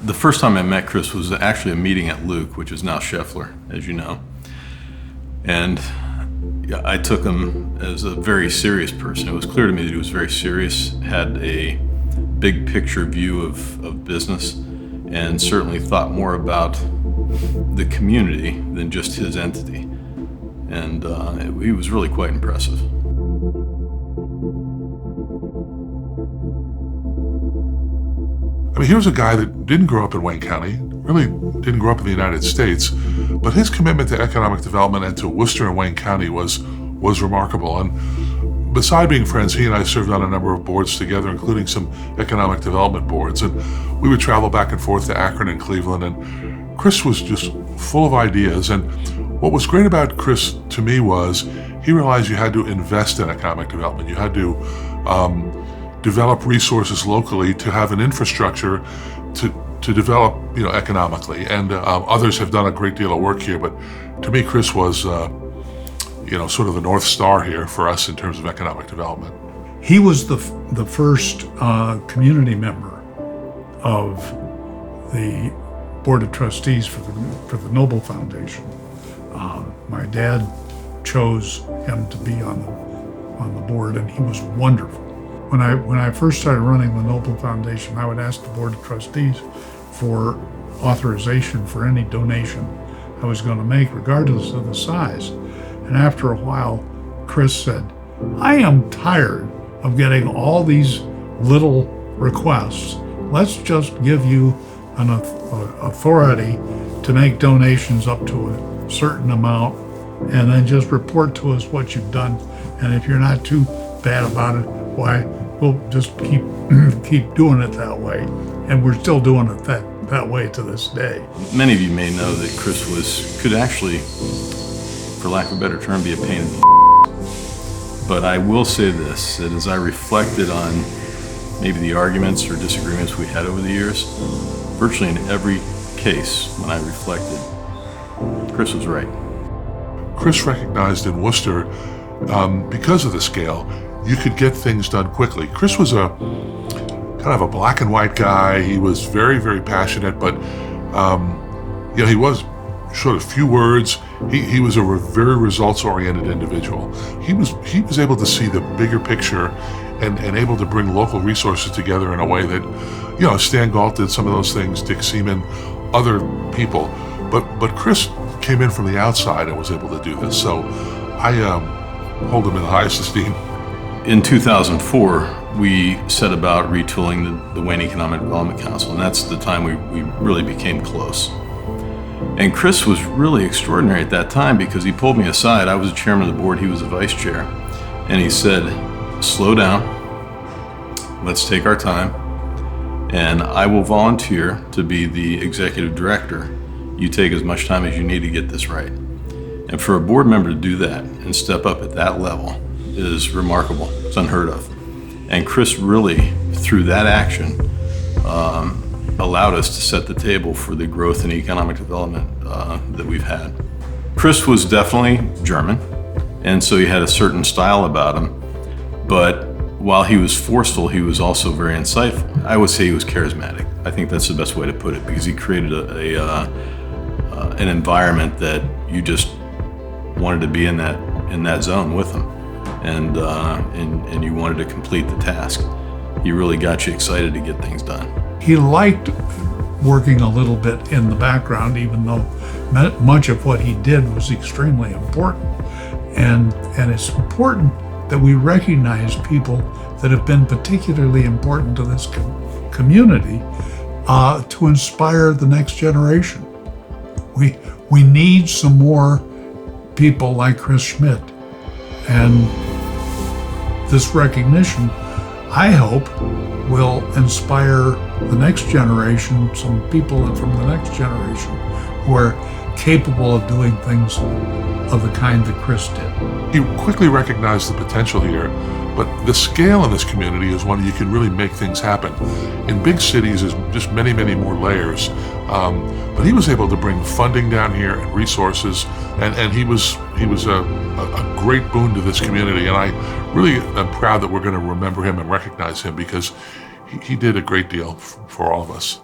The first time I met Chris was actually a meeting at Luke, which is now Scheffler, as you know. And I took him as a very serious person. It was clear to me that he was very serious, had a big picture view of business, and certainly thought more about the community than just his entity. And he was really quite impressive. I mean, he was a guy that didn't grow up in Wayne County, really didn't grow up in the United States, but his commitment to economic development and to Worcester and Wayne County was remarkable. And beside being friends, he and I served on a number of boards together, including some economic development boards. And we would travel back and forth to Akron and Cleveland. And Chris was just full of ideas. And what was great about Chris to me was he realized you had to invest in economic development. You had to develop resources locally to have an infrastructure to develop, economically. And others have done a great deal of work here, but to me, Chris was, sort of the North Star here for us in terms of economic development. He was the first community member of the Board of Trustees for the Noble Foundation. My dad chose him to be on the board, and he was wonderful. When I first started running the Noble Foundation, I would ask the Board of Trustees for authorization for any donation I was going to make, regardless of the size. And after a while, Chris said, "I am tired of getting all these little requests. Let's just give you an authority to make donations up to a certain amount, and then just report to us what you've done. And if you're not too bad about it, why, we'll just keep doing it that way." And we're still doing it that way to this day. Many of you may know that Chris could actually, for lack of a better term, be a pain in the But I will say this, that as I reflected on maybe the arguments or disagreements we had over the years, virtually in every case when I reflected, Chris was right. Chris recognized in Worcester, because of the scale, you could get things done quickly. Chris was a kind of a black and white guy. He was very, very passionate, but he was short of few words. He was a very results-oriented individual. He was able to see the bigger picture and able to bring local resources together in a way that, Stan Galt did some of those things, Dick Seaman, other people. But Chris came in from the outside and was able to do this. So I hold him in the highest esteem. In 2004, we set about retooling the Wayne Economic Development Council, and that's the time we really became close. And Chris was really extraordinary at that time because he pulled me aside. I was the chairman of the board, he was the vice chair. And he said, "Slow down, let's take our time, and I will volunteer to be the executive director. You take as much time as you need to get this right." And for a board member to do that and step up at that level is remarkable. It's unheard of. And Chris really, through that action, allowed us to set the table for the growth and economic development that we've had. Chris was definitely German, and so he had a certain style about him, but while he was forceful, he was also very insightful. I would say he was charismatic. I think that's the best way to put it, because he created an environment that you just wanted to be in that zone with him, and you wanted to complete the task. He really got you excited to get things done. He liked working a little bit in the background, even though much of what he did was extremely important. And it's important that we recognize people that have been particularly important to this community to inspire the next generation. We need some more people like Chris Schmid. And this recognition, I hope, will inspire the next generation, some people from the next generation who are capable of doing things of the kind that Chris did. He quickly recognized the potential here, but the scale in this community is one you can really make things happen. In big cities, there's just many, many more layers. But he was able to bring funding down here and resources, and he was a great boon to this community. And I really am proud that we're going to remember him and recognize him, because he did a great deal for all of us.